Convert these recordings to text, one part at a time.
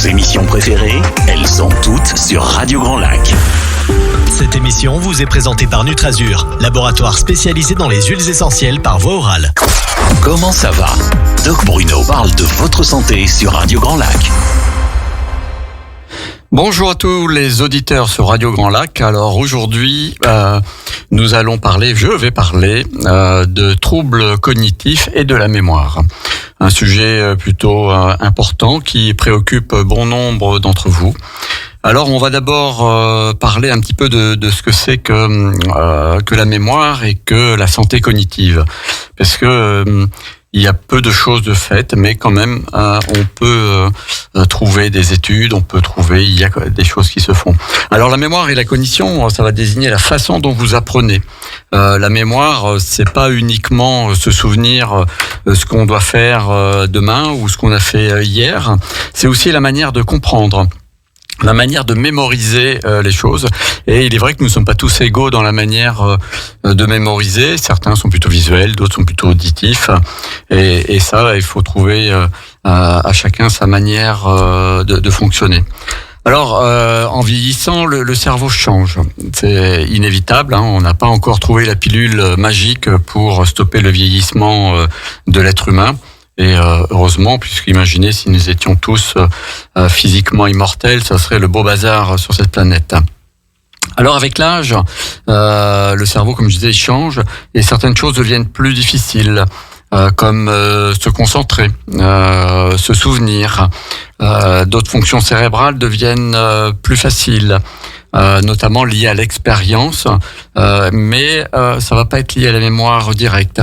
Vos émissions préférées, elles sont toutes sur Radio Grand Lac. Cette émission vous est présentée par Nutrazur, laboratoire spécialisé dans les huiles essentielles par voie orale. Comment ça va? Doc Bruno parle de votre santé sur Radio Grand Lac. Bonjour à tous les auditeurs sur Radio Grand Lac. Alors aujourd'hui, je vais parler de troubles cognitifs et de la mémoire. Un sujet plutôt important qui préoccupe bon nombre d'entre vous. Alors on va d'abord parler un petit peu de ce que c'est que la mémoire et que la santé cognitive. Parce que il y a peu de choses de faites, mais quand même, on peut trouver des études, il y a des choses qui se font. Alors la mémoire et la cognition, ça va désigner la façon dont vous apprenez. La mémoire, c'est pas uniquement se souvenir ce qu'on doit faire demain ou ce qu'on a fait hier, c'est aussi la manière de comprendre, la manière de mémoriser les choses. Et il est vrai que nous ne sommes pas tous égaux dans la manière de mémoriser. Certains sont plutôt visuels, d'autres sont plutôt auditifs. Et ça, il faut trouver à chacun sa manière de fonctionner. Alors, en vieillissant, le cerveau change. C'est inévitable, hein. On n'a pas encore trouvé la pilule magique pour stopper le vieillissement de l'être humain. Et heureusement, puisqu'imaginez si nous étions tous physiquement immortels, ça serait le beau bazar sur cette planète. Alors avec l'âge, le cerveau, comme je disais, change et certaines choses deviennent plus difficiles, comme se concentrer, se souvenir. D'autres fonctions cérébrales deviennent plus faciles, notamment liées à l'expérience, mais ça va pas être lié à la mémoire directe.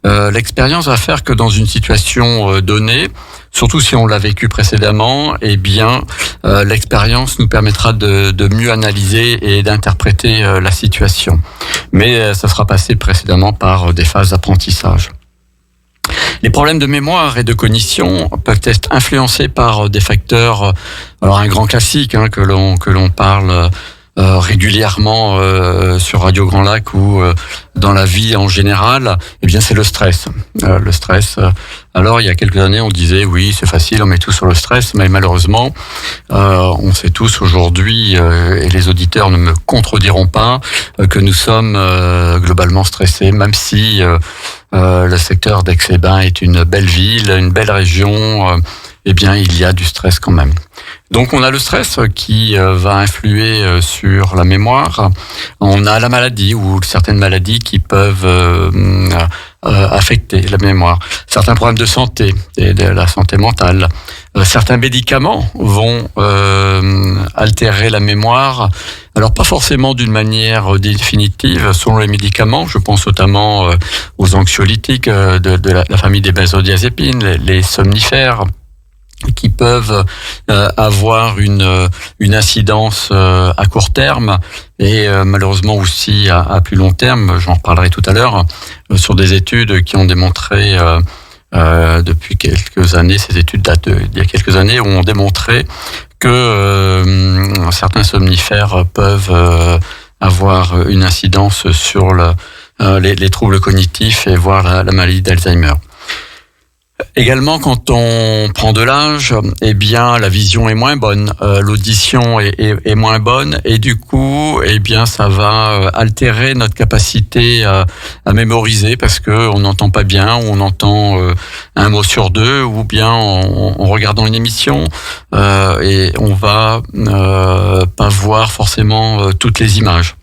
L'expérience va faire que dans une situation donnée, surtout si on l'a vécu précédemment, eh bien, l'expérience nous permettra de mieux analyser et d'interpréter la situation. Mais ça sera passé précédemment par des phases d'apprentissage. Les problèmes de mémoire et de cognition peuvent être influencés par des facteurs. Alors un grand classique que l'on parle régulièrement sur Radio Grand Lac ou dans la vie en général, eh bien c'est le stress. Le stress. Alors il y a quelques années on disait oui c'est facile, on met tout sur le stress, mais malheureusement on sait tous aujourd'hui et les auditeurs ne me contrediront pas que nous sommes globalement stressés, même si le secteur d'Aix-les-Bains est une belle ville, une belle région. Eh bien, il y a du stress quand même. Donc, on a le stress qui va influer sur la mémoire. On a la maladie ou certaines maladies qui peuvent affecter la mémoire. Certains problèmes de santé et de la santé mentale. Certains médicaments vont altérer la mémoire. Alors, pas forcément d'une manière définitive selon les médicaments. Je pense notamment aux anxiolytiques de la famille des benzodiazépines, les somnifères, qui peuvent avoir une incidence à court terme et malheureusement aussi à plus long terme. J'en reparlerai tout à l'heure sur des études qui ont démontré depuis quelques années, ces études datent d'il y a quelques années, où ont démontré que certains somnifères peuvent avoir une incidence sur les troubles cognitifs et voire la maladie d'Alzheimer. Également, quand on prend de l'âge, eh bien, la vision est moins bonne, l'audition est moins bonne, et du coup, eh bien, ça va altérer notre capacité à mémoriser parce que on n'entend pas bien, ou on entend un mot sur deux, ou bien en regardant une émission, et on va pas voir forcément toutes les images.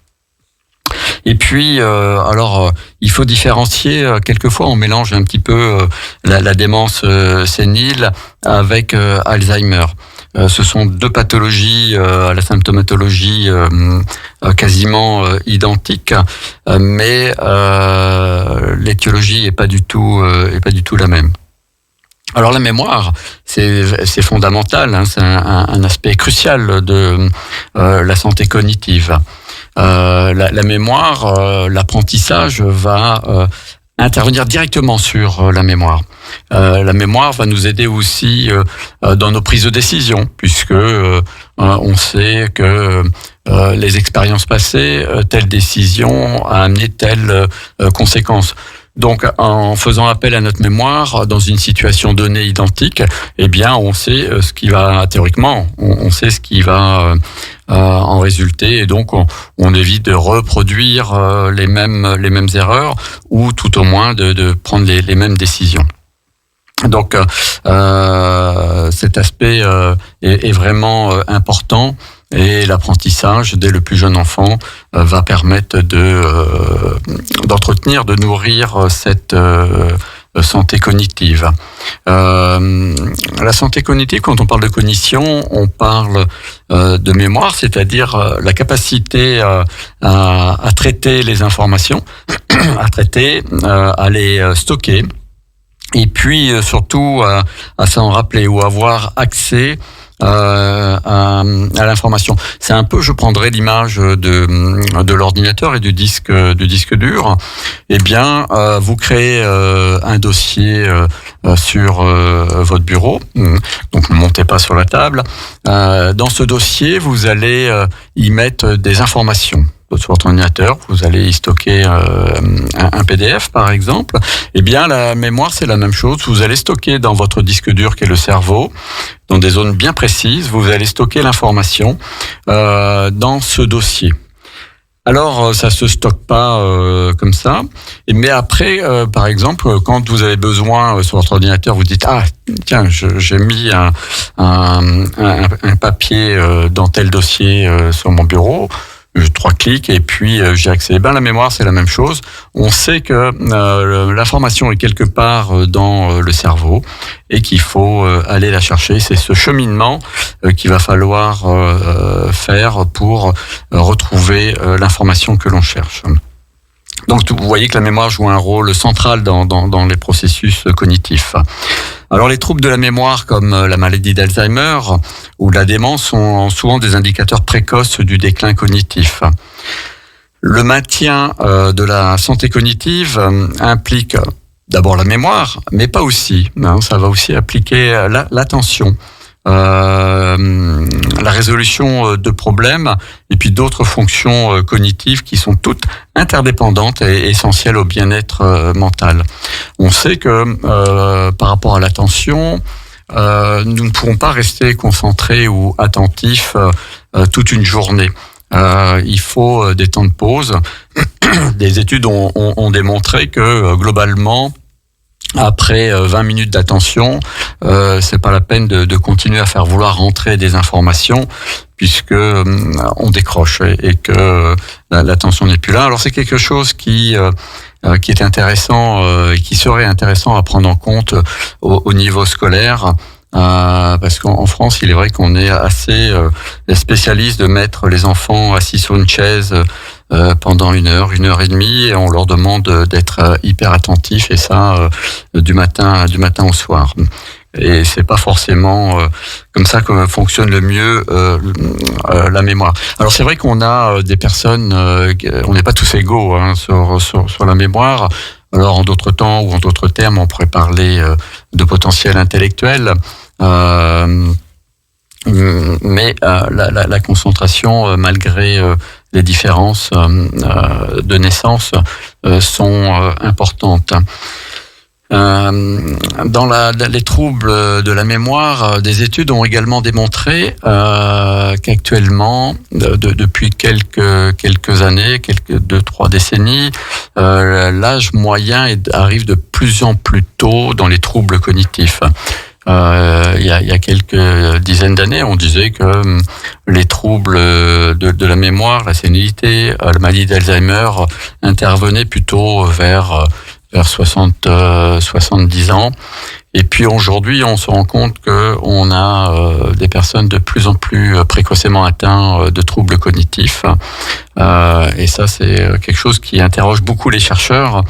Et puis, il faut différencier. Quelquefois, on mélange un petit peu la démence sénile avec Alzheimer. Ce sont deux pathologies à la symptomatologie quasiment identique, mais l'étiologie est pas du tout la même. Alors la mémoire, c'est fondamental, c'est un aspect crucial de la santé cognitive. La mémoire, l'apprentissage va intervenir directement sur la mémoire. La mémoire va nous aider aussi dans nos prises de décision, puisque on sait que les expériences passées, telle décision a amené telle conséquence. Donc, en faisant appel à notre mémoire dans une situation donnée identique, eh bien, on sait ce qui va théoriquement, on sait ce qui va en résulter, et donc on évite de reproduire les mêmes erreurs, ou tout au moins de prendre les mêmes décisions. Donc, cet aspect est vraiment important. Et l'apprentissage, dès le plus jeune enfant, va permettre d'entretenir, de nourrir cette santé cognitive. La santé cognitive, quand on parle de cognition, on parle de mémoire, c'est-à-dire la capacité à traiter les informations, à les stocker, et puis surtout à s'en rappeler ou avoir accès à l'information. C'est un peu, je prendrais l'image de l'ordinateur et du disque dur. Eh bien, vous créez un dossier sur votre bureau, donc ne montez pas sur la table. Dans ce dossier, vous allez y mettre des informations. Sur votre ordinateur, vous allez y stocker un PDF, par exemple. Eh bien, la mémoire, c'est la même chose. Vous allez stocker dans votre disque dur, qui est le cerveau, dans des zones bien précises, vous allez stocker l'information dans ce dossier. Alors, ça se stocke pas comme ça. Mais après, par exemple, quand vous avez besoin sur votre ordinateur, vous dites tiens, j'ai mis un papier dans tel dossier sur mon bureau. 3 clics et puis j'ai accès. La mémoire, c'est la même chose. On sait que l'information est quelque part dans le cerveau et qu'il faut aller la chercher. C'est ce cheminement qu'il va falloir faire pour retrouver l'information que l'on cherche. Donc, vous voyez que la mémoire joue un rôle central dans les processus cognitifs. Alors, les troubles de la mémoire, comme la maladie d'Alzheimer ou la démence, sont souvent des indicateurs précoces du déclin cognitif. Le maintien de la santé cognitive implique d'abord la mémoire, mais pas aussi. Ça va aussi impliquer l'attention. La résolution de problèmes et puis d'autres fonctions cognitives qui sont toutes interdépendantes et essentielles au bien-être mental. On sait que par rapport à l'attention, nous ne pourrons pas rester concentrés ou attentifs toute une journée. Il faut des temps de pause. Des études ont démontré que globalement, après 20 minutes d'attention, c'est pas la peine de continuer à faire vouloir rentrer des informations, puisque on décroche et que l'attention n'est plus là. Alors c'est quelque chose qui est intéressant et qui serait intéressant à prendre en compte au niveau scolaire. Parce qu'en France, il est vrai qu'on est assez spécialiste de mettre les enfants assis sur une chaise pendant 1 heure, 1 heure et demie, et on leur demande d'être hyper attentifs, et ça du matin au soir. Et c'est pas forcément comme ça que fonctionne le mieux la mémoire. Alors c'est vrai qu'on a des personnes, on n'est pas tous égaux sur la mémoire. Alors en d'autres temps ou en d'autres termes, on pourrait parler de potentiel intellectuel. Mais la concentration, malgré les différences de naissance, sont importantes. Dans les troubles de la mémoire, des études ont également démontré qu'actuellement, depuis quelques années, 2-3 décennies, l'âge moyen arrive de plus en plus tôt dans les troubles cognitifs. Il y a quelques dizaines d'années, on disait que les troubles de la mémoire, la sénilité, la maladie d'Alzheimer intervenaient plutôt vers 70 ans. Et puis aujourd'hui, on se rend compte que on a des personnes de plus en plus précocement atteintes de troubles cognitifs. Et ça, c'est quelque chose qui interroge beaucoup les chercheurs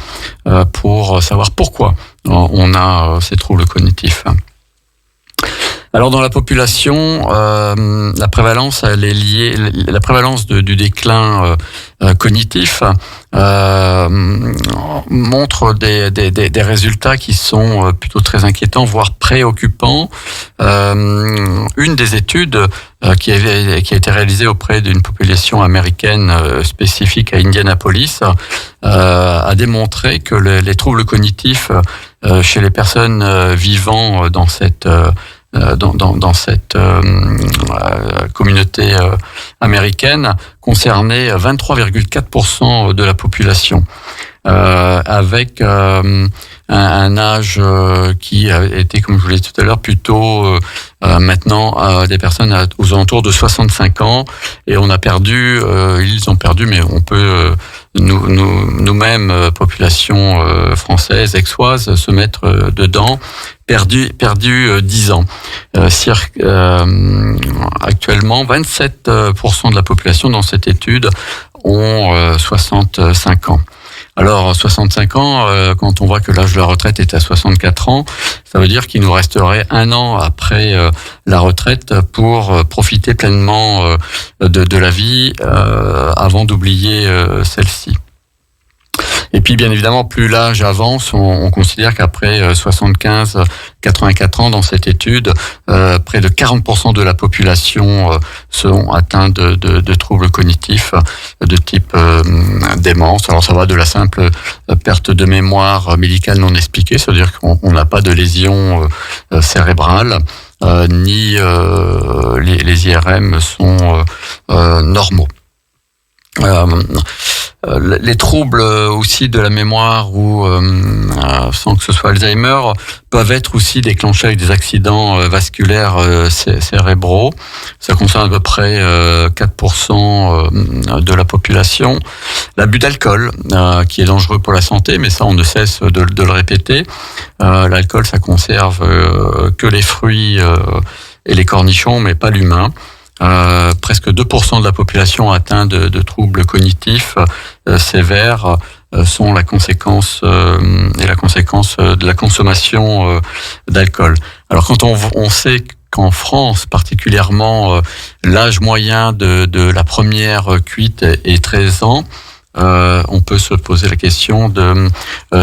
pour savoir pourquoi on a ces troubles cognitifs. Alors dans la population, la prévalence elle est liée, la prévalence du déclin cognitif montre des résultats qui sont plutôt très inquiétants, voire préoccupants. une des études qui a été réalisée auprès d'une population américaine spécifique à Indianapolis a démontré que les troubles cognitifs chez les personnes vivant dans cette communauté américaine concernaient 23,4% de la population, avec un âge qui a été, comme je vous l'ai dit tout à l'heure, plutôt maintenant des personnes aux alentours de 65 ans, et on a perdu, ils ont perdu, mais on peut nous-mêmes, population française, aixoise, se mettre dedans, perdu 10 ans. Actuellement, 27% de la population dans cette étude ont 65 ans. Alors, 65 ans, quand on voit que l'âge de la retraite est à 64 ans, ça veut dire qu'il nous resterait 1 an après la retraite pour profiter pleinement de la vie avant d'oublier celle-ci. Et puis, bien évidemment, plus l'âge avance, on considère qu'après 75-84 ans dans cette étude, près de 40% de la population seront atteints de troubles cognitifs de type démence. Alors, ça va de la simple perte de mémoire médicale non expliquée, c'est-à-dire qu'on n'a pas de lésion cérébrale, ni les IRM sont normaux. Les troubles aussi de la mémoire ou sans que ce soit Alzheimer peuvent être aussi déclenchés avec des accidents vasculaires cérébraux. Ça concerne à peu près 4% de la population. L'abus d'alcool qui est dangereux pour la santé, mais ça on ne cesse de le répéter. L'alcool, ça conserve que les fruits et les cornichons, mais pas l'humain. Presque 2% de la population atteinte de troubles cognitifs sévères sont la conséquence de la consommation d'alcool. Alors quand on sait qu'en France particulièrement l'âge moyen de la première cuite est 13 ans, on peut se poser la question de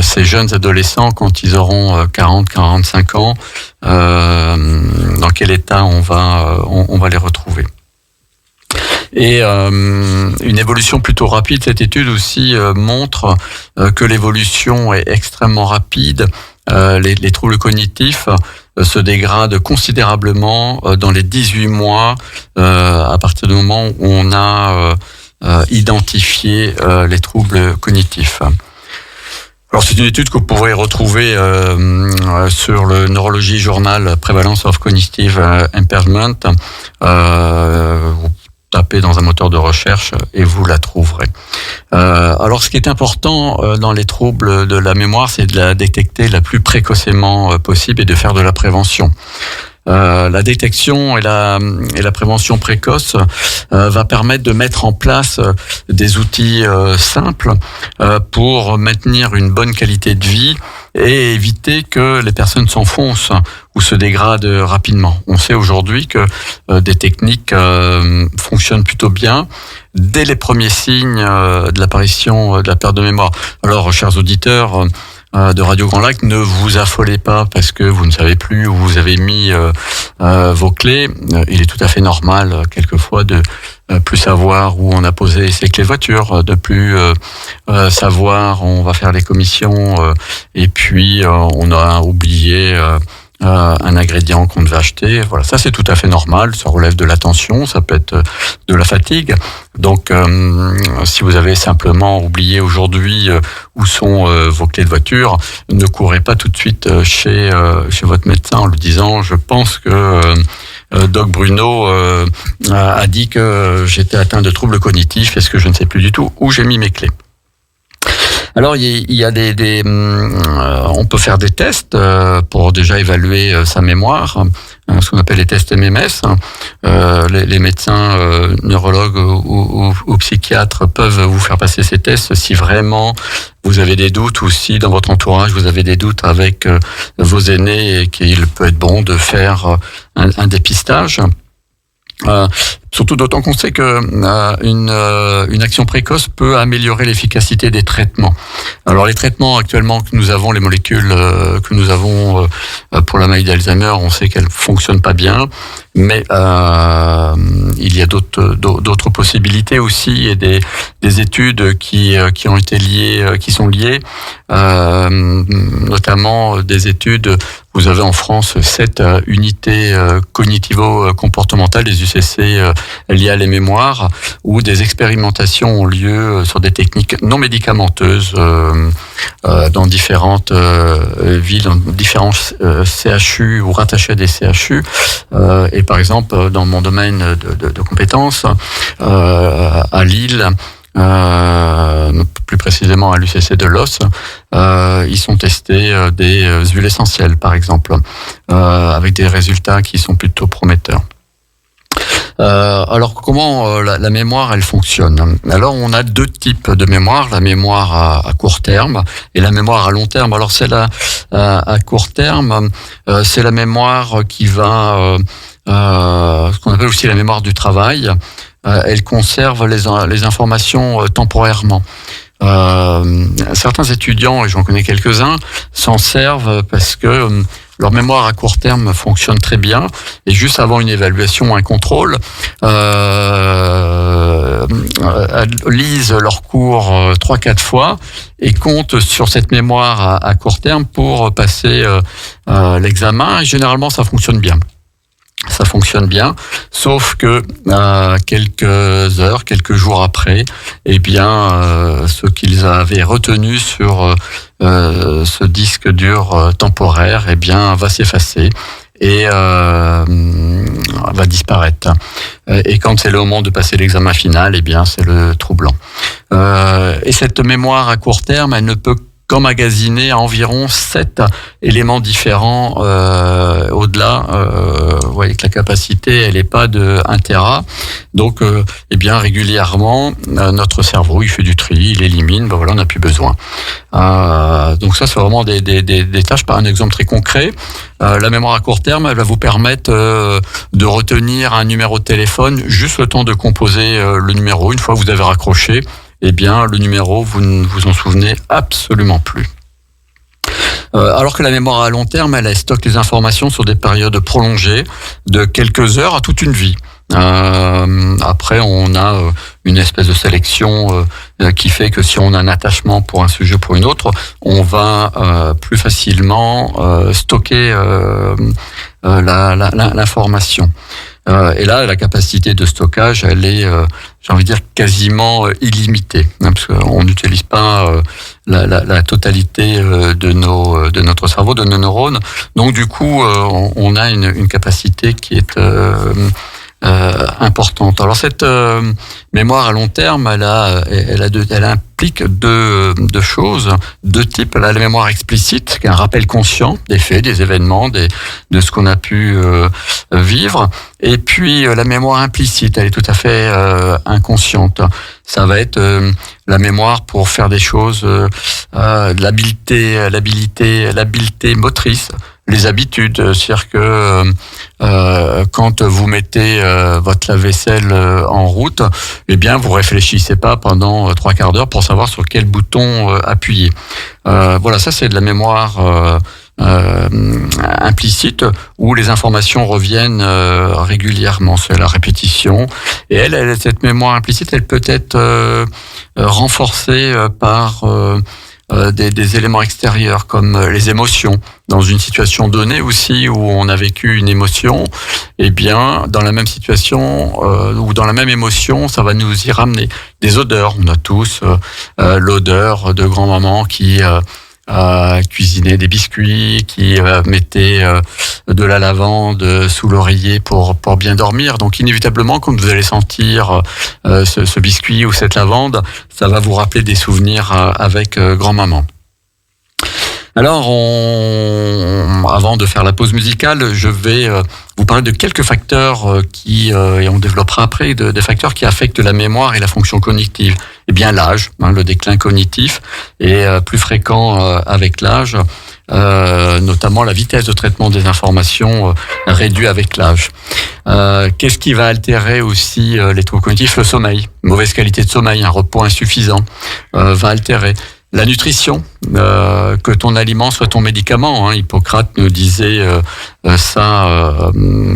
ces jeunes adolescents quand ils auront 40-45 ans, dans quel état on va les retrouver. Et une évolution plutôt rapide, cette étude aussi montre que l'évolution est extrêmement rapide. Les troubles cognitifs se dégradent considérablement dans les 18 mois à partir du moment où on a identifié les troubles cognitifs. Alors c'est une étude que vous pourrez retrouver sur le Neurology Journal Prevalence of Cognitive Impairment. Vous tapez dans un moteur de recherche et vous la trouverez. Alors ce qui est important dans les troubles de la mémoire, c'est de la détecter la plus précocement possible et de faire de la prévention. La détection et la prévention précoce va permettre de mettre en place des outils simples pour maintenir une bonne qualité de vie et éviter que les personnes s'enfoncent ou se dégradent rapidement. On sait aujourd'hui que des techniques fonctionnent plutôt bien dès les premiers signes de l'apparition de la perte de mémoire. Alors, chers auditeurs de Radio Grand Lac, ne vous affolez pas parce que vous ne savez plus où vous avez mis vos clés. Il est tout à fait normal quelquefois de plus savoir où on a posé ses clés de voiture, de plus savoir où on va faire les commissions et puis on a oublié un ingrédient qu'on devait acheter. Voilà, ça c'est tout à fait normal, ça relève de l'attention, ça peut être de la fatigue. Donc si vous avez simplement oublié aujourd'hui où sont vos clés de voiture, ne courez pas tout de suite chez votre médecin en lui disant je pense que Doc Bruno a dit que j'étais atteint de troubles cognitifs, est-ce que je ne sais plus du tout où j'ai mis mes clés. Alors il y a on peut faire des tests pour déjà évaluer sa mémoire, ce qu'on appelle les tests MMS. Les médecins neurologues ou psychiatres peuvent vous faire passer ces tests si vraiment vous avez des doutes ou si dans votre entourage vous avez des doutes avec vos aînés et qu'il peut être bon de faire un dépistage. Surtout d'autant qu'on sait que une action précoce peut améliorer l'efficacité des traitements. Alors les traitements actuellement que nous avons, les molécules que nous avons pour la maladie d'Alzheimer, on sait qu'elles fonctionnent pas bien, mais il y a d'autres possibilités aussi, et des études qui ont été liées, qui sont liées, notamment des études. Vous avez en France 7 unités cognitivo-comportementales, des UCC liées à les mémoires, où des expérimentations ont lieu sur des techniques non médicamenteuses dans différentes villes, dans différents CHU ou rattachés à des CHU. Et par exemple, dans mon domaine de compétences, à Lille, plus précisément à l'UCC de Los, ils sont testés des huiles essentielles, par exemple, avec des résultats qui sont plutôt prometteurs. Alors comment la mémoire elle fonctionne? Alors on a 2 types de mémoire, la mémoire à court terme et la mémoire à long terme. Alors celle à court terme, c'est la mémoire qui va ce qu'on appelle aussi la mémoire du travail. Elle conserve les informations temporairement. Certains étudiants, et j'en connais quelques-uns, s'en servent parce que leur mémoire à court terme fonctionne très bien, et juste avant une évaluation, un contrôle, lisent leur cours 3-4 fois et comptent sur cette mémoire à court terme pour passer l'examen. Et généralement, ça fonctionne bien. Ça fonctionne bien, sauf que quelques heures, quelques jours après, eh bien, ce qu'ils avaient retenu sur ce disque dur temporaire, eh bien, va s'effacer et va disparaître. Et quand c'est le moment de passer l'examen final, eh bien, c'est le troublant. Et cette mémoire à court terme, elle ne peut qu'emmagasiner environ 7 éléments différents au-delà. Vous voyez que la capacité, elle n'est pas de 1 téra. Donc, eh bien, régulièrement, notre cerveau, il fait du tri, il élimine, ben voilà, on n'a plus besoin. Donc ça, c'est vraiment des tâches. Par un exemple très concret, la mémoire à court terme, elle va vous permettre de retenir un numéro de téléphone, juste le temps de composer le numéro. Une fois que vous avez raccroché, eh bien, le numéro, vous ne vous en souvenez absolument plus. Alors que la mémoire à long terme, elle stocke les informations sur des périodes prolongées, de quelques heures à toute une vie. Après, on a une espèce de sélection qui fait que si on a un attachement pour un sujet ou pour une autre, on va plus facilement stocker l'information. Et là, la capacité de stockage, elle est, j'ai envie de dire, quasiment illimitée, hein, parce qu'on n'utilise pas la totalité de notre cerveau, de nos neurones. Donc, du coup, on a une capacité qui est importante. Alors cette mémoire à long terme, elle implique deux choses, 2 types. La mémoire explicite, qui est un rappel conscient des faits, des événements, de ce qu'on a pu vivre. Et puis la mémoire implicite, elle est tout à fait inconsciente. Ça va être la mémoire pour faire des choses, l'habileté motrice, les habitudes. C'est-à-dire que quand vous mettez votre lave-vaisselle en route, eh bien vous réfléchissez pas pendant 3/4 d'heure pour savoir sur quel bouton appuyer. Voilà, ça c'est de la mémoire implicite, où les informations reviennent régulièrement. C'est la répétition. Et cette mémoire implicite, elle peut être renforcée par des éléments extérieurs, comme les émotions. Dans une situation donnée aussi où on a vécu une émotion, eh bien, dans la même situation ou dans la même émotion, ça va nous y ramener. Des odeurs. On a tous l'odeur de grand-maman qui cuisiner des biscuits, qui mettait de la lavande sous l'oreiller pour bien dormir. Donc inévitablement, quand vous allez sentir ce biscuit ou cette lavande, ça va vous rappeler des souvenirs avec grand-maman. Alors, avant de faire la pause musicale, je vais vous parler de quelques facteurs et on développera après, des facteurs qui affectent la mémoire et la fonction cognitive. Eh bien, l'âge, le déclin cognitif est plus fréquent avec l'âge. notamment la vitesse de traitement des informations réduit avec l'âge. Qu'est-ce qui va altérer aussi les troubles cognitifs? Le sommeil, mauvaise qualité de sommeil, un repos insuffisant va altérer. La nutrition, que ton aliment soit ton médicament. Hippocrate nous disait ça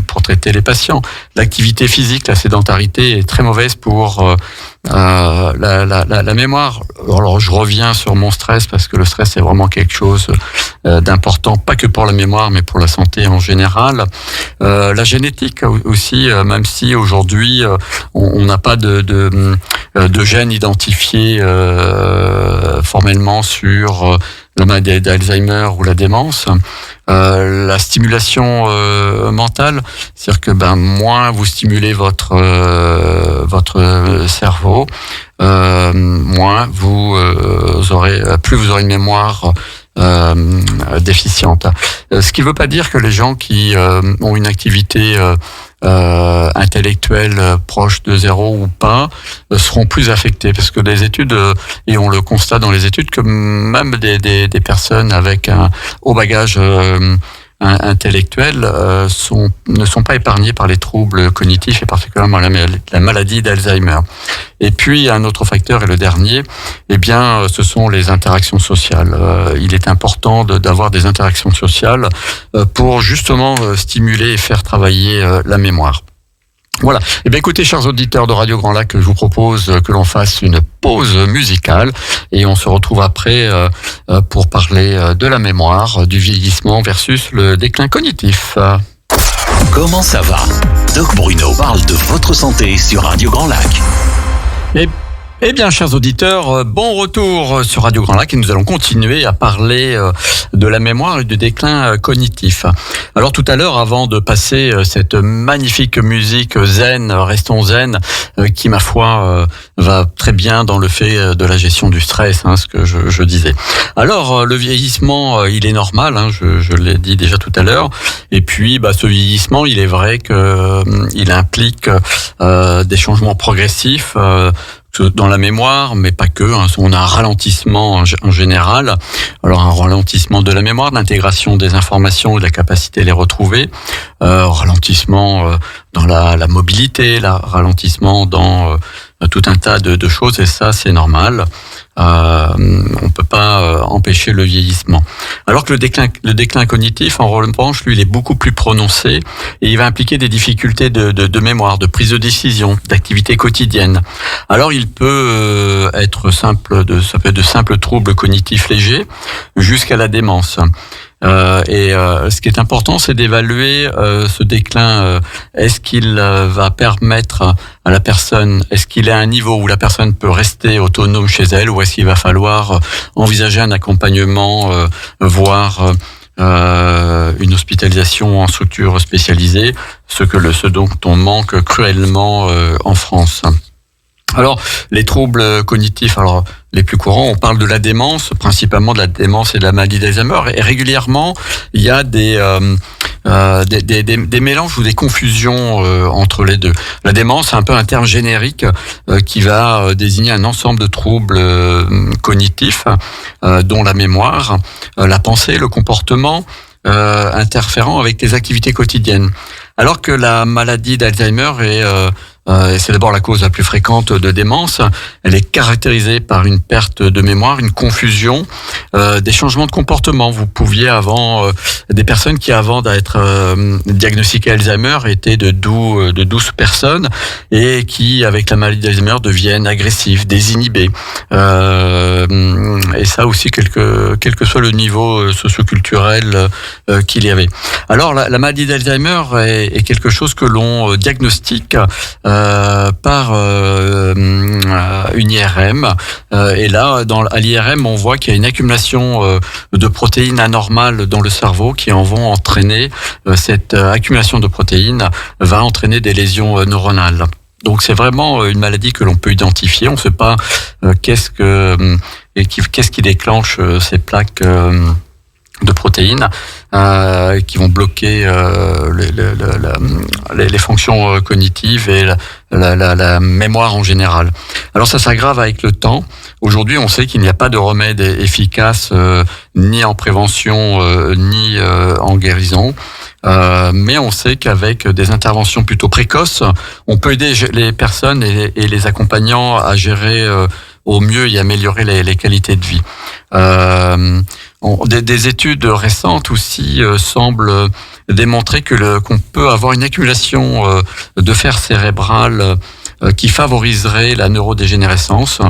pour traiter les patients. L'activité physique, la sédentarité est très mauvaise pour la mémoire. Alors je reviens sur mon stress parce que le stress c'est vraiment quelque chose d'important, pas que pour la mémoire mais pour la santé en général. La génétique aussi, même si aujourd'hui on n'a pas de gènes identifiés formellement sur la maladie d'Alzheimer ou la démence. La stimulation mentale, c'est-à-dire que moins vous stimulez votre cerveau, moins vous aurez, plus vous aurez une mémoire déficiente. Ce qui ne veut pas dire que les gens qui ont une activité intellectuelle proche de zéro ou pas seront plus affectés, parce que les études, et on le constate dans les études, que même des personnes avec un haut bagage intellectuels ne sont pas épargnés par les troubles cognitifs et particulièrement la maladie d'Alzheimer. Et puis un autre facteur, et le dernier, ce sont les interactions sociales. Il est important d'avoir des interactions sociales pour justement stimuler et faire travailler la mémoire. Voilà. Écoutez, chers auditeurs de Radio Grand Lac, je vous propose que l'on fasse une pause musicale et on se retrouve après pour parler de la mémoire, du vieillissement versus le déclin cognitif. Comment ça va? Doc Bruno parle de votre santé sur Radio Grand Lac. Eh bien, chers auditeurs, bon retour sur Radio Grand Lac et nous allons continuer à parler de la mémoire et du déclin cognitif. Alors tout à l'heure, avant de passer cette magnifique musique zen, restons zen, qui ma foi va très bien dans le fait de la gestion du stress, ce que je disais. Alors le vieillissement, il est normal, je l'ai dit déjà tout à l'heure. Et puis, ce vieillissement, il est vrai que il implique des changements progressifs. Dans la mémoire, mais pas que. On a un ralentissement en général. Alors un ralentissement de la mémoire, de l'intégration des informations, de la capacité à les retrouver. Ralentissement dans la mobilité, ralentissement dans tout un tas de choses, et ça c'est normal. On peut pas empêcher le vieillissement. Alors que le déclin cognitif, en revanche, lui, il est beaucoup plus prononcé et il va impliquer des difficultés de mémoire, de prise de décision, d'activité quotidienne. Alors il peut être ça peut être de simples troubles cognitifs légers jusqu'à la démence. Ce qui est important, c'est d'évaluer ce déclin. Est-ce qu'il va permettre à la personne, est-ce qu'il est à un niveau où la personne peut rester autonome chez elle, ou est-ce qu'il va falloir envisager un accompagnement, voire une hospitalisation en structure spécialisée, ce dont on manque cruellement en France. Alors, les troubles cognitifs, les plus courants, on parle de la démence, principalement de la démence et de la maladie d'Alzheimer, et régulièrement, il y a des mélanges ou des confusions entre les deux. La démence, c'est un peu un terme générique qui va désigner un ensemble de troubles cognitifs, dont la mémoire, la pensée, le comportement, interférant avec les activités quotidiennes. Alors que la maladie d'Alzheimer c'est d'abord la cause la plus fréquente de démence. Elle est caractérisée par une perte de mémoire, une confusion, des changements de comportement. Vous pouviez des personnes qui avant d'être diagnostiquées Alzheimer étaient de douces personnes et qui, avec la maladie d'Alzheimer, deviennent agressives, désinhibées. Et ça aussi, quel que soit le niveau socioculturel qu'il y avait. Alors, la maladie d'Alzheimer est quelque chose que l'on diagnostique par une IRM. Et là, à l'IRM, on voit qu'il y a une accumulation de protéines anormales dans le cerveau qui en vont entraîner, cette accumulation de protéines va entraîner des lésions neuronales. Donc c'est vraiment une maladie que l'on peut identifier. On ne sait pas qu'est-ce qui déclenche ces plaques de protéines. qui vont bloquer les fonctions cognitives et la mémoire en général. Alors ça s'aggrave avec le temps. Aujourd'hui, on sait qu'il n'y a pas de remède efficace ni en prévention ni en guérison. Mais on sait qu'avec des interventions plutôt précoces, on peut aider les personnes et les accompagnants à gérer au mieux et améliorer les qualités de vie. Des études récentes aussi semblent démontrer qu'on peut avoir une accumulation de fer cérébral qui favoriserait la neurodégénérescence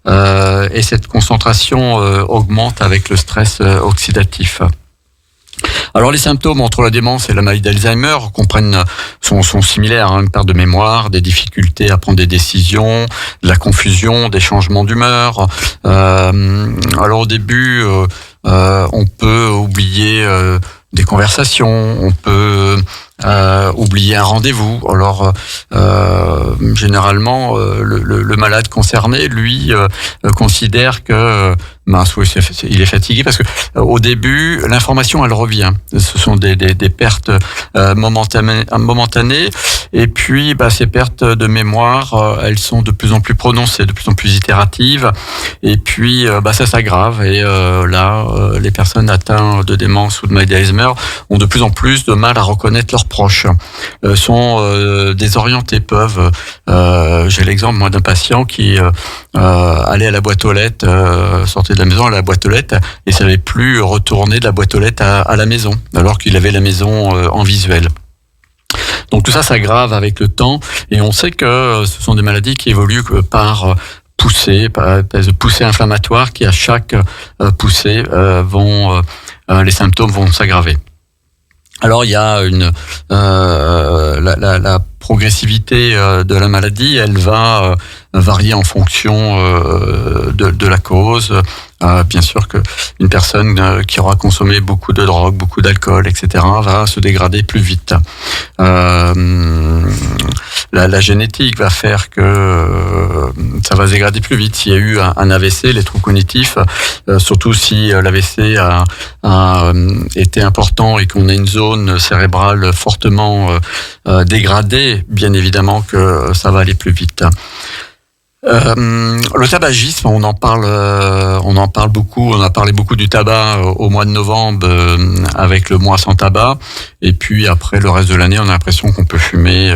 et cette concentration augmente avec le stress oxydatif. Alors les symptômes entre la démence et la maladie d'Alzheimer sont similaires, une perte de mémoire, des difficultés à prendre des décisions, de la confusion, des changements d'humeur. Alors au début, on peut oublier des conversations, on peut oublier un rendez-vous. Alors généralement le malade concerné, lui, considère que il est fatigué parce que au début l'information elle revient. Ce sont des pertes momentanées et puis ces pertes de mémoire elles sont de plus en plus prononcées, de plus en plus itératives et puis ça s'aggrave et les personnes atteintes de démence ou de maladie d'Alzheimer ont de plus en plus de mal à reconnaître leurs proches, sont désorientés, j'ai l'exemple moi d'un patient qui allait à la boîte aux lettres, sortait de la maison à la boîte aux lettres et savait plus retourner de la boîte aux lettres à la maison alors qu'il avait la maison en visuel. Donc tout ça s'aggrave avec le temps et on sait que ce sont des maladies qui évoluent par poussée inflammatoire qui à chaque poussée les symptômes vont s'aggraver. Alors il y a la progressivité de la maladie, elle va varier en fonction de la cause. Bien sûr que une personne qui aura consommé beaucoup de drogue, beaucoup d'alcool, etc. va se dégrader plus vite. La génétique va faire que ça va se dégrader plus vite. S'il y a eu un AVC, les troubles cognitifs, surtout si l'AVC a été important et qu'on a une zone cérébrale fortement dégradée, bien évidemment que ça va aller plus vite. Le tabagisme, on en parle beaucoup. On a parlé beaucoup du tabac au mois de novembre avec le mois sans tabac. Et puis après le reste de l'année, on a l'impression qu'on peut fumer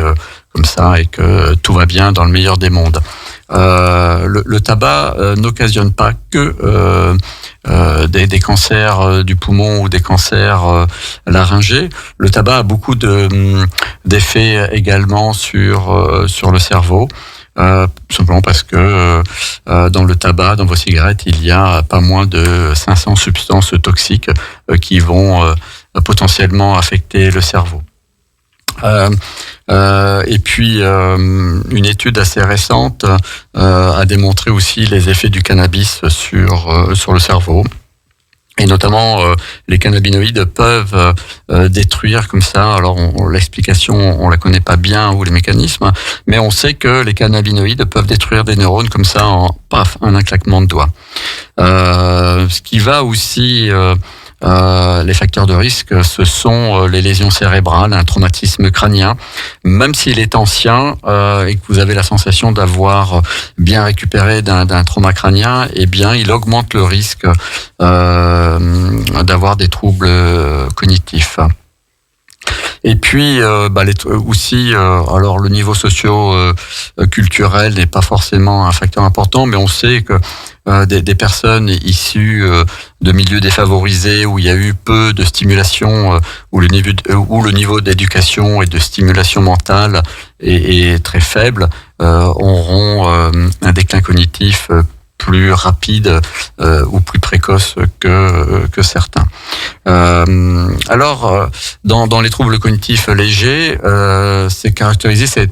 comme ça et que tout va bien dans le meilleur des mondes. Le tabac n'occasionne pas que des cancers du poumon ou des cancers laryngés. Le tabac a beaucoup d'effets également sur le cerveau. Simplement parce que dans le tabac, dans vos cigarettes, il y a pas moins de 500 substances toxiques qui vont potentiellement affecter le cerveau. Et puis une étude assez récente a démontré aussi les effets du cannabis sur le cerveau. Et notamment, les cannabinoïdes peuvent détruire comme ça. Alors, l'explication, on la connaît pas bien ou les mécanismes, mais on sait que les cannabinoïdes peuvent détruire des neurones comme ça en un claquement de doigts. Ce qui va aussi les facteurs de risque, ce sont les lésions cérébrales, un traumatisme crânien. Même s'il est ancien et que vous avez la sensation d'avoir bien récupéré d'un trauma crânien, eh bien, il augmente le risque d'avoir des troubles cognitifs. Et puis alors le niveau socio-culturel n'est pas forcément un facteur important, mais on sait que des personnes issues de milieux défavorisés où il y a eu peu de stimulation, où le niveau d'éducation et de stimulation mentale est très faible, auront un déclin cognitif plus rapide ou plus précoce que certains. Alors, dans les troubles cognitifs légers, c'est caractérisé ces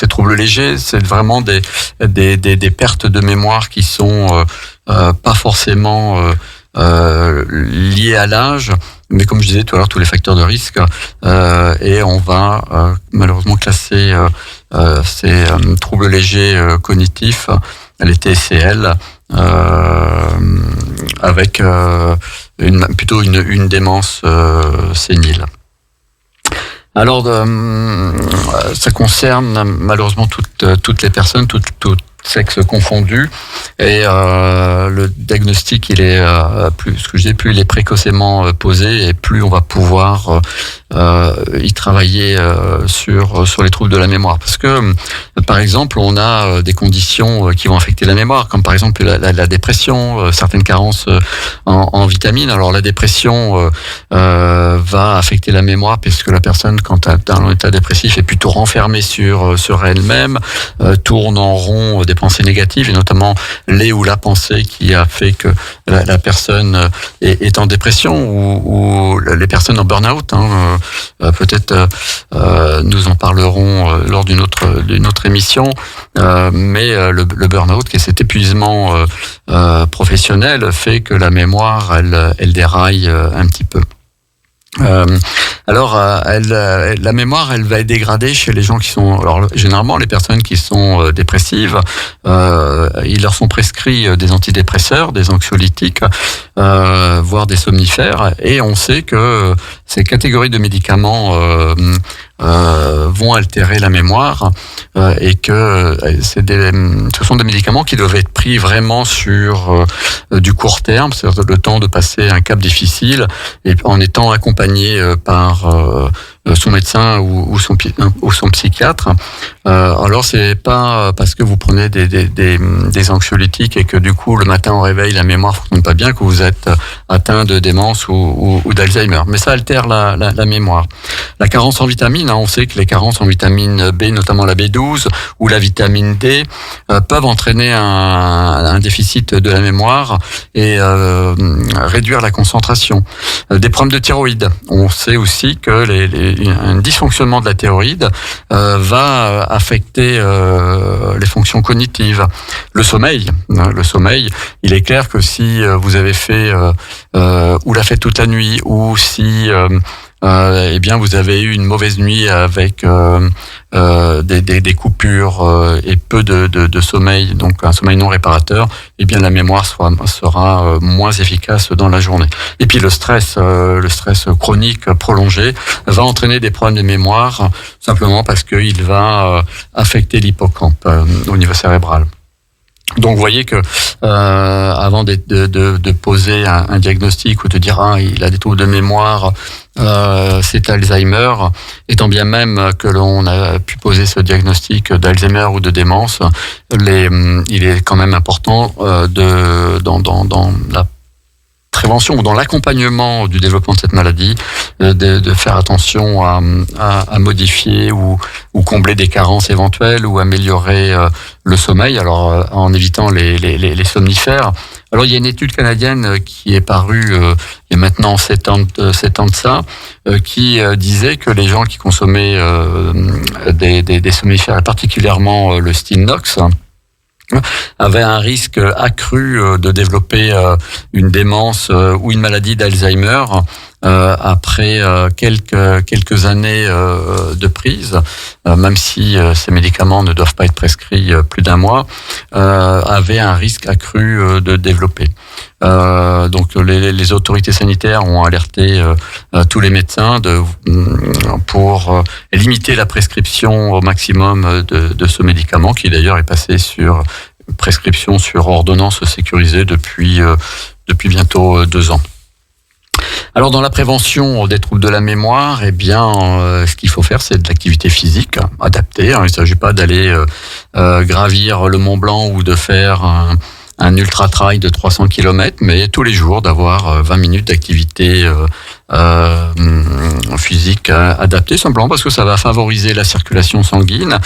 troubles légers, c'est vraiment des pertes de mémoire qui sont pas forcément liées à l'âge, mais comme je disais tout à l'heure, tous les facteurs de risque, et on va malheureusement classer ces troubles légers cognitifs, les TSCL, avec plutôt une démence sénile. Alors, ça concerne malheureusement toutes les personnes, toutes sexes confondus, et le diagnostic, il est plus il est précocement posé, et plus on va pouvoir y travailler sur les troubles de la mémoire. Parce que, par exemple, on a des conditions qui vont affecter la mémoire, comme par exemple la dépression, certaines carences en vitamines. Alors la dépression va affecter la mémoire, puisque la personne, quand elle est dans l'état dépressif, est plutôt renfermée sur elle-même, tourne en rond des pensées négatives, et notamment les ou la pensée qui a fait que la personne est en dépression, ou les personnes en burn-out. Peut-être nous en parlerons lors d'une autre émission, mais le burn-out, qui est cet épuisement professionnel, fait que la mémoire, elle déraille un petit peu. Alors, la mémoire, elle va être dégradée chez les gens qui sont... Alors, généralement, les personnes qui sont dépressives, ils leur sont prescrits des antidépresseurs, des anxiolytiques, voire des somnifères, et on sait que ces catégories de médicaments vont altérer la mémoire, et que ce sont des médicaments qui doivent être pris vraiment sur du court terme, c'est-à-dire le temps de passer un cap difficile, et en étant accompagné par son médecin ou son psychiatre. Alors c'est pas parce que vous prenez des anxiolytiques et que du coup le matin au réveil la mémoire fonctionne pas bien que vous êtes atteint de démence ou d'Alzheimer, mais ça altère la mémoire. La carence en vitamines, on sait que les carences en vitamine B, notamment la B12 ou la vitamine D, peuvent entraîner un déficit de la mémoire et réduire la concentration. Des problèmes de thyroïde. On sait aussi que un dysfonctionnement de la thyroïde va affecter les fonctions cognitives. Le sommeil, il est clair que si vous avez fait ou la fête toute la nuit, ou si eh bien vous avez eu une mauvaise nuit avec des coupures et peu de sommeil, donc un sommeil non réparateur, eh bien la mémoire sera moins efficace dans la journée. Et puis le stress chronique prolongé va entraîner des problèmes de mémoire, simplement parce qu'il va affecter l'hippocampe au niveau cérébral. Donc vous voyez que avant de poser un diagnostic ou de dire il a des troubles de mémoire, c'est Alzheimer, étant bien même que l'on a pu poser ce diagnostic d'Alzheimer ou de démence, il est quand même important dans la prévention ou dans l'accompagnement du développement de cette maladie, de faire attention à modifier ou combler des carences éventuelles, ou améliorer le sommeil, alors en évitant les somnifères. Alors il y a une étude canadienne qui est parue il y a maintenant 7 ans de ça, qui disait que les gens qui consommaient des somnifères, et particulièrement le Stilnox, avait un risque accru de développer une démence ou une maladie d'Alzheimer après quelques années de prise, même si ces médicaments ne doivent pas être prescrits plus d'1 mois, avait un risque accru de développer. Donc les autorités sanitaires ont alerté tous les médecins pour limiter la prescription au maximum de ce médicament, qui d'ailleurs est passé sur prescription sur ordonnance sécurisée depuis bientôt 2 ans. Alors dans la prévention des troubles de la mémoire, eh bien, ce qu'il faut faire, c'est de l'activité physique adaptée. Il ne s'agit pas d'aller gravir le Mont Blanc ou de faire un ultra-trail de 300 km, mais tous les jours d'avoir 20 minutes d'activité physique adaptée, simplement parce que ça va favoriser la circulation sanguine,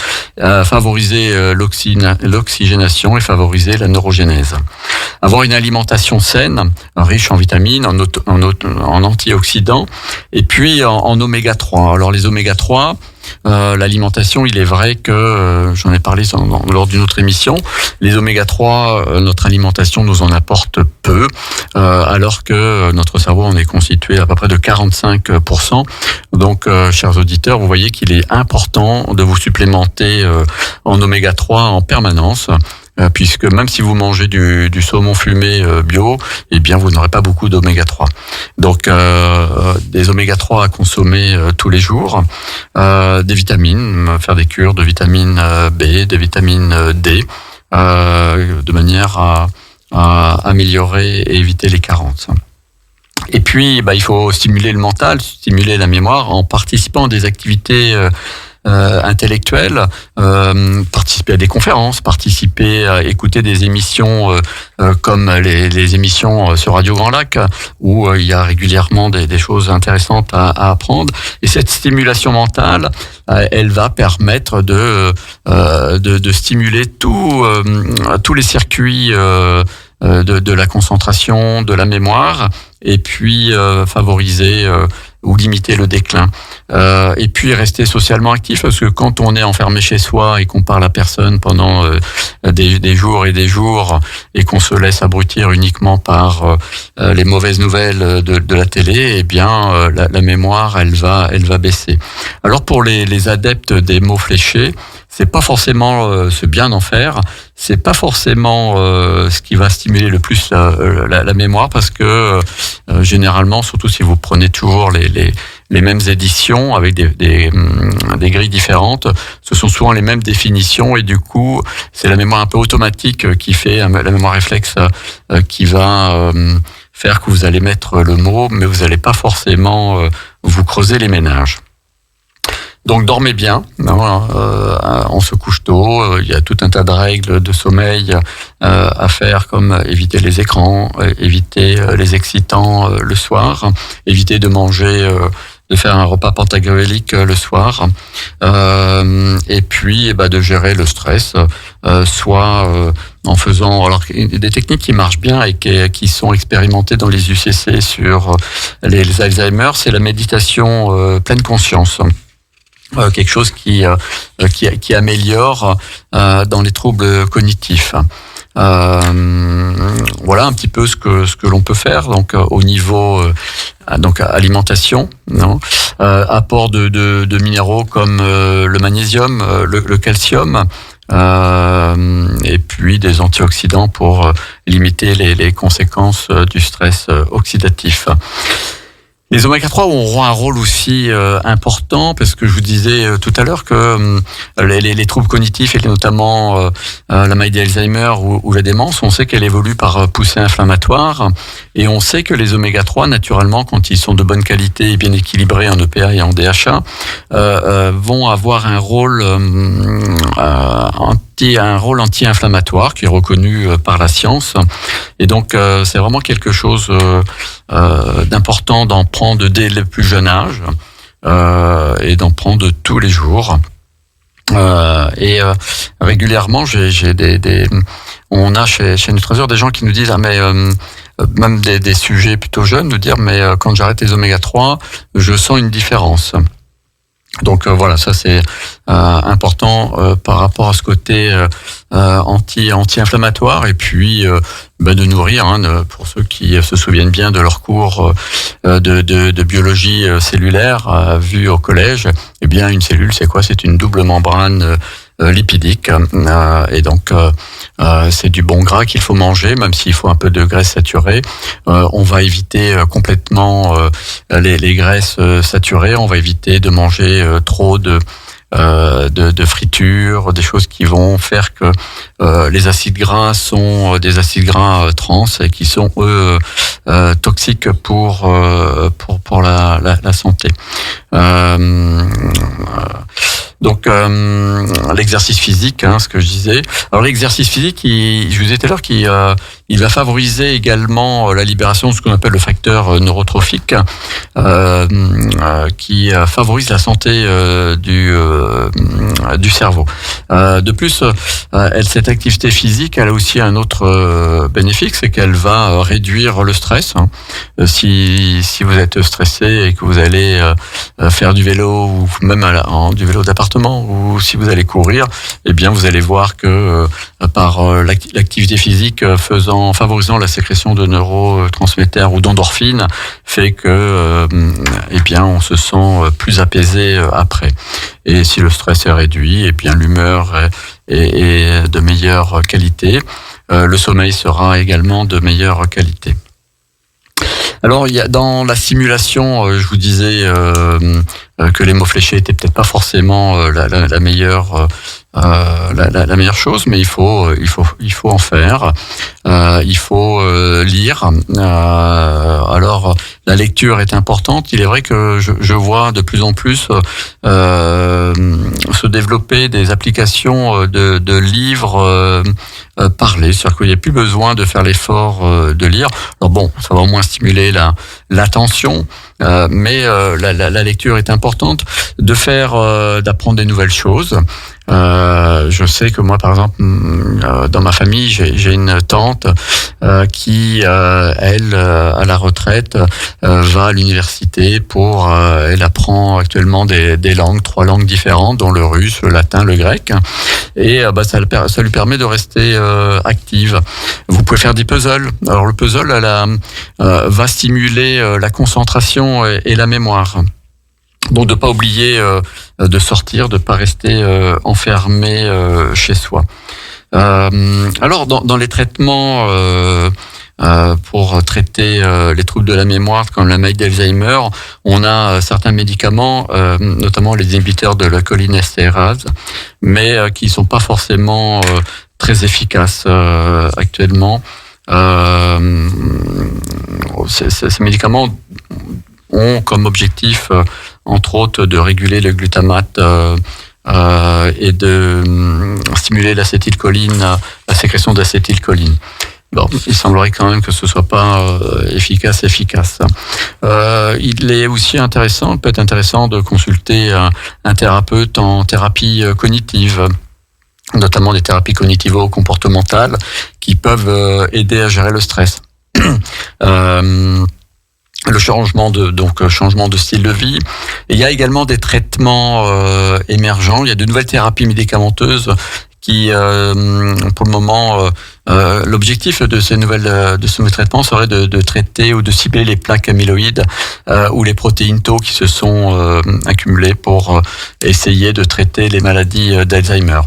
favoriser l'oxygénation et favoriser la neurogénèse. Avoir une alimentation saine, riche en vitamines, en antioxydants, et puis en oméga 3. Alors les oméga 3, l'alimentation, il est vrai que, j'en ai parlé lors d'une autre émission, les oméga 3, notre alimentation nous en apporte peu, alors que notre cerveau en est constitué à peu près de 45%. Donc, chers auditeurs, vous voyez qu'il est important de vous supplémenter en oméga 3 en permanence. puisque même si vous mangez du saumon fumé bio, eh bien vous n'aurez pas beaucoup d'oméga 3. Donc des oméga 3 à consommer tous les jours, des vitamines, faire des cures de vitamine B, de vitamine D, de manière à améliorer et éviter les carences. Et puis, il faut stimuler le mental, stimuler la mémoire en participant à des activités intellectuelles, participer à des conférences, participer à écouter des émissions comme les émissions sur Radio Grand Lac, où il y a régulièrement des choses intéressantes à apprendre. Et cette stimulation mentale, elle va permettre de stimuler tous les circuits de la concentration, de la mémoire, et puis favoriser ou limiter le déclin. Et puis rester socialement actif, parce que quand on est enfermé chez soi et qu'on parle à personne pendant des jours et des jours, et qu'on se laisse abrutir uniquement par les mauvaises nouvelles de la télé, eh bien la mémoire elle va baisser. Alors pour les adeptes des mots fléchés, c'est pas forcément ce bien d'en faire, c'est pas forcément ce qui va stimuler le plus la mémoire, parce que généralement, surtout si vous prenez toujours les mêmes éditions avec des grilles différentes, ce sont souvent les mêmes définitions, et du coup c'est la mémoire un peu automatique qui fait, la mémoire réflexe qui va faire que vous allez mettre le mot, mais vous n'allez pas forcément vous creuser les méninges. Donc dormez bien, on se couche tôt, il y a tout un tas de règles de sommeil à faire, comme éviter les écrans, éviter les excitants le soir, éviter de manger, de faire un repas pentagruélique le soir, et puis de gérer le stress, soit en faisant des techniques qui marchent bien et qui sont expérimentées dans les UCC sur les Alzheimer, c'est la méditation pleine conscience. Quelque chose qui améliore dans les troubles cognitifs. Voilà un petit peu ce que l'on peut faire. Donc au niveau alimentation, apport de minéraux comme le magnésium, le calcium, et puis des antioxydants pour limiter les conséquences du stress oxydatif. Les oméga 3 auront un rôle aussi important, parce que je vous disais tout à l'heure que les troubles cognitifs, et notamment la maladie d'Alzheimer ou la démence, on sait qu'elle évolue par poussée inflammatoire, et on sait que les oméga 3, naturellement, quand ils sont de bonne qualité et bien équilibrés en EPA et en DHA, vont avoir un rôle anti-inflammatoire qui est reconnu par la science. Et donc c'est vraiment quelque chose d'important d'en prendre dès le plus jeune âge, et d'en prendre tous les jours. Régulièrement, on a chez Nutrazur des gens qui nous disent même des sujets plutôt jeunes, nous dire quand j'arrête les oméga 3, je sens une différence. Donc voilà, ça c'est important par rapport à ce côté anti-inflammatoire, et puis de nourrir, pour ceux qui se souviennent bien de leur cours de biologie cellulaire vu au collège, eh bien une cellule c'est quoi? C'est une double membrane lipidique, et donc c'est du bon gras qu'il faut manger, même s'il faut un peu de graisse saturée. On va éviter complètement les graisses saturées, on va éviter de manger trop de friture, des choses qui vont faire que les acides gras sont des acides gras trans, et qui sont eux toxiques pour la santé. Donc l'exercice physique, ce que je disais. Alors l'exercice physique, je vous disais tout à l'heure qu'il va favoriser également la libération de ce qu'on appelle le facteur neurotrophique, qui favorise la santé du cerveau. De plus, cette activité physique, elle a aussi un autre bénéfice, c'est qu'elle va réduire le stress. Si vous êtes stressé et que vous allez faire du vélo, ou même du vélo d'appartement, ou si vous allez courir, eh bien vous allez voir que par l'activité physique favorisant la sécrétion de neurotransmetteurs ou d'endorphines, fait que eh bien on se sent plus apaisé après. Et si le stress est réduit, eh bien l'humeur et de meilleure qualité. Le sommeil sera également de meilleure qualité. Alors, il y a dans la simulation, je vous disais que les mots fléchés étaient peut-être pas forcément la meilleure la meilleure chose, mais il faut en faire. Il faut lire. Alors, la lecture est importante. Il est vrai que je vois de plus en plus se développer des applications de livres parlés, c'est-à-dire qu'il n'y a plus besoin de faire l'effort de lire. Alors bon, ça va au moins stimuler l'attention, mais la lecture est importante. D'apprendre des nouvelles choses. Je sais que moi, par exemple, dans ma famille, j'ai une tante qui, elle, à la retraite, va à l'université elle apprend actuellement des langues, 3 langues différentes, dont le russe, le latin, le grec, et ça lui permet de rester active. Vous pouvez faire des puzzles. Alors le puzzle, va stimuler la concentration et la mémoire. Donc de pas oublier de sortir, de pas rester enfermé chez soi. Alors dans les traitements pour traiter les troubles de la mémoire comme la maladie d'Alzheimer, on a certains médicaments, notamment les inhibiteurs de la cholinésterase, mais qui sont pas forcément très efficaces actuellement. Ces médicaments ont comme objectif, entre autres, de réguler le glutamate et de stimuler l'acétylcholine, la sécrétion d'acétylcholine. Bon, il semblerait quand même que ce soit pas efficace. Il est aussi peut être intéressant de consulter un thérapeute en thérapie cognitive, notamment des thérapies cognitivo-comportementales qui peuvent aider à gérer le stress. Le changement de style de vie. Et il y a également des traitements émergents. Il y a de nouvelles thérapies médicamenteuses qui, pour le moment, l'objectif de ce nouvel traitement serait de traiter ou de cibler les plaques amyloïdes ou les protéines tau qui se sont accumulées pour essayer de traiter les maladies d'Alzheimer.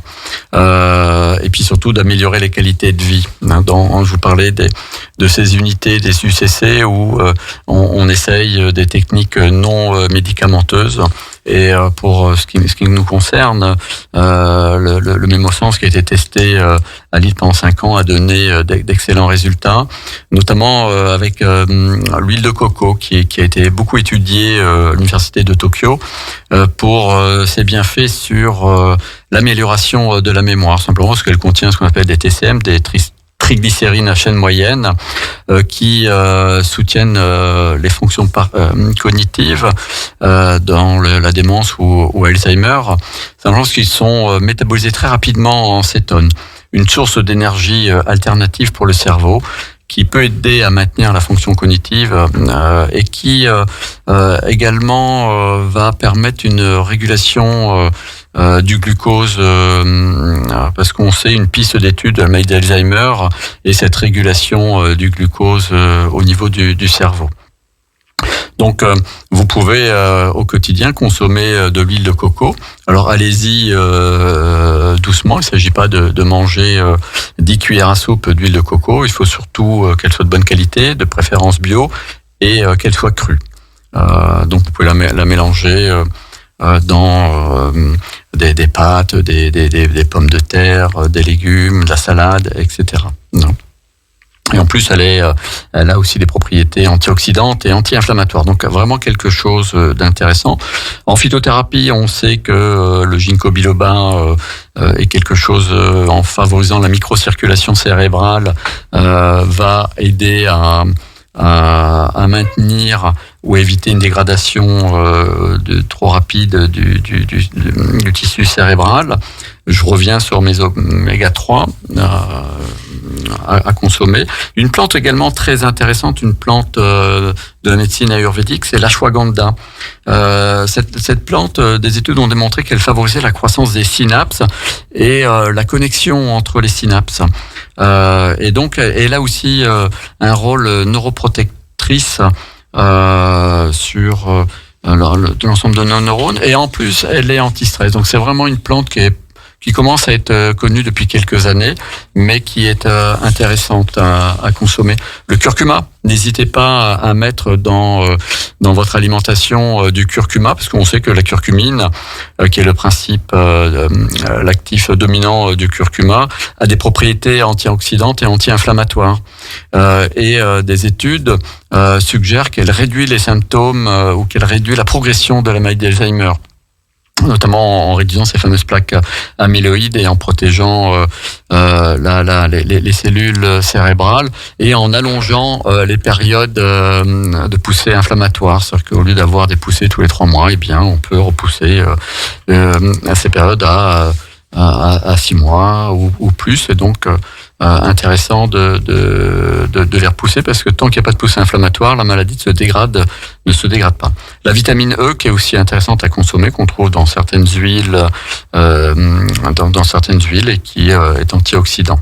Et puis surtout d'améliorer les qualités de vie. Je vous parlais de ces unités des UCC où on essaye des techniques non médicamenteuses. Et pour ce qui nous concerne, le mémosens qui a été testé à Lille pendant 5 ans a donné d'excellents résultats, notamment avec l'huile de coco qui a été beaucoup étudiée à l'université de Tokyo pour ses bienfaits sur l'amélioration de la mémoire, simplement parce qu'elle contient ce qu'on appelle des TCM, des triglycérines à chaîne moyenne, qui soutiennent les fonctions cognitives dans la démence ou Alzheimer, simplement parce qu'ils sont métabolisés très rapidement en cétone, une source d'énergie alternative pour le cerveau, qui peut aider à maintenir la fonction cognitive et qui également va permettre une régulation du glucose, parce qu'on sait une piste d'étude de la maladie d'Alzheimer et cette régulation du glucose au niveau du cerveau. Donc, vous pouvez au quotidien consommer de l'huile de coco. Alors, allez-y doucement. Il ne s'agit pas de manger 10 cuillères à soupe d'huile de coco. Il faut surtout qu'elle soit de bonne qualité, de préférence bio, et qu'elle soit crue. Donc, vous pouvez la mélanger dans des pâtes, des pommes de terre, des légumes, de la salade, etc. Non. Et en plus, elle a aussi des propriétés antioxydantes et anti-inflammatoires. Donc, vraiment quelque chose d'intéressant. En phytothérapie, on sait que le ginkgo biloba est quelque chose en favorisant la microcirculation cérébrale, va aider à maintenir ou éviter une dégradation trop rapide du tissu cérébral. Je reviens sur mes oméga 3 à consommer. Une plante également très intéressante, une plante de la médecine ayurvédique, c'est l'ashwagandha. Cette plante, des études ont démontré qu'elle favorisait la croissance des synapses et la connexion entre les synapses. Et donc, elle a aussi un rôle neuroprotectrice sur l'ensemble de nos neurones. Et en plus, elle est anti-stress. Donc, c'est vraiment une plante qui est qui commence à être connue depuis quelques années, mais qui est intéressante à consommer. Le curcuma, n'hésitez pas à mettre dans votre alimentation du curcuma, parce qu'on sait que la curcumine, qui est le principe, l'actif dominant du curcuma, a des propriétés antioxydantes et anti-inflammatoires. Et des études suggèrent qu'elle réduit les symptômes ou qu'elle réduit la progression de la maladie d'Alzheimer, notamment en réduisant ces fameuses plaques amyloïdes et en protégeant les cellules cérébrales et en allongeant les périodes de poussée inflammatoire. C'est-à-dire qu'au lieu d'avoir des poussées tous les 3 mois, eh bien, on peut repousser ces périodes à 6 mois ou plus. Et donc, intéressant de les repousser, parce que tant qu'il n'y a pas de poussée inflammatoire, la maladie ne se dégrade pas. La vitamine E, qui est aussi intéressante à consommer, qu'on trouve dans certaines huiles, dans certaines huiles, et qui est antioxydant.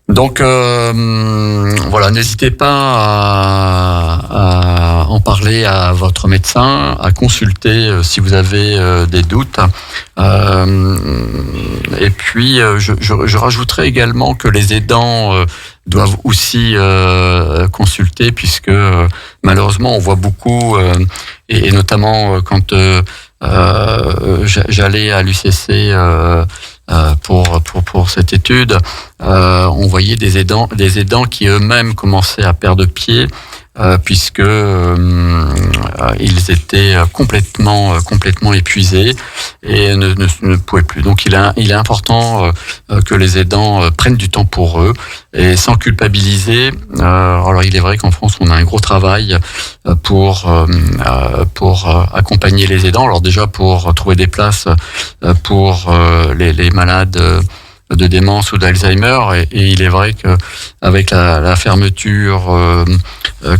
Donc voilà, n'hésitez pas à en parler à votre médecin, à consulter si vous avez des doutes. Et puis je rajouterai également que les aidants doivent aussi consulter, puisque malheureusement on voit beaucoup, et notamment quand j'allais à l'UCC pour cette étude, on voyait des aidants qui eux-mêmes commençaient à perdre pied, puisque ils étaient complètement épuisés et ne pouvaient plus. Donc il est important que les aidants prennent du temps pour eux et sans culpabiliser. Alors il est vrai qu'en France on a un gros travail pour accompagner les aidants. Alors déjà pour trouver des places pour les malades de démence ou d'Alzheimer, et il est vrai que avec la fermeture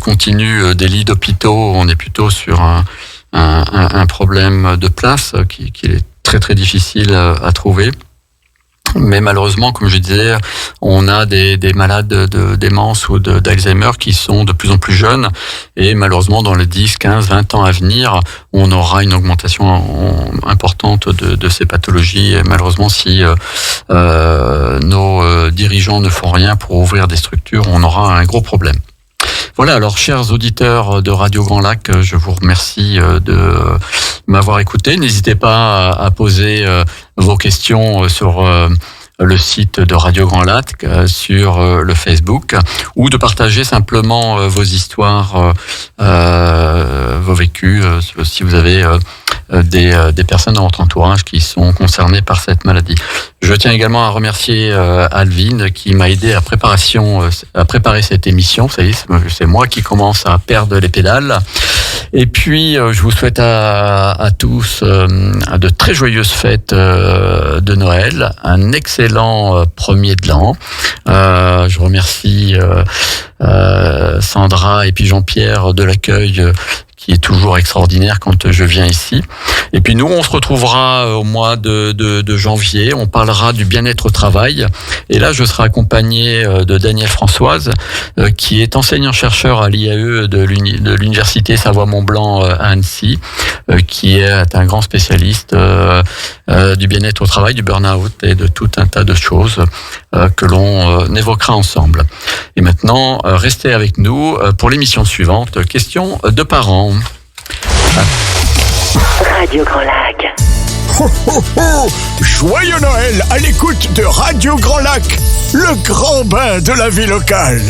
continue des lits d'hôpitaux, on est plutôt sur un problème de place qui est très très difficile à trouver. Mais malheureusement, comme je disais, on a des malades de démence ou d'Alzheimer qui sont de plus en plus jeunes, et malheureusement dans les 10, 15, 20 ans à venir, on aura une augmentation importante de ces pathologies. Et malheureusement, si nos dirigeants ne font rien pour ouvrir des structures, on aura un gros problème. Voilà, alors chers auditeurs de Radio Grand Lac, je vous remercie de m'avoir écouté. N'hésitez pas à poser vos questions sur le site de Radio Grand Lac, sur le Facebook, ou de partager simplement vos histoires, vos vécus, si vous avez des personnes dans votre entourage qui sont concernées par cette maladie. Je tiens également à remercier Alvin qui m'a aidé à préparer cette émission. Vous savez, c'est moi qui commence à perdre les pédales. Et puis, je vous souhaite à tous de très joyeuses fêtes de Noël, un excellent premier de l'an. Je remercie Sandra et puis Jean-Pierre de l'accueil qui est toujours extraordinaire quand je viens ici. Et puis nous, on se retrouvera au mois de janvier. On parlera du bien-être au travail. Et là, je serai accompagné de Daniel Françoise, qui est enseignant-chercheur à l'IAE de l'Université Savoie-Mont-Blanc à Annecy, qui est un grand spécialiste du bien-être au travail, du burn-out et de tout un tas de choses que l'on évoquera ensemble. Et maintenant, restez avec nous pour l'émission suivante, questions de parents. Radio Grand Lac. Ho, ho, ho! Joyeux Noël à l'écoute de Radio Grand Lac, le grand bain de la vie locale.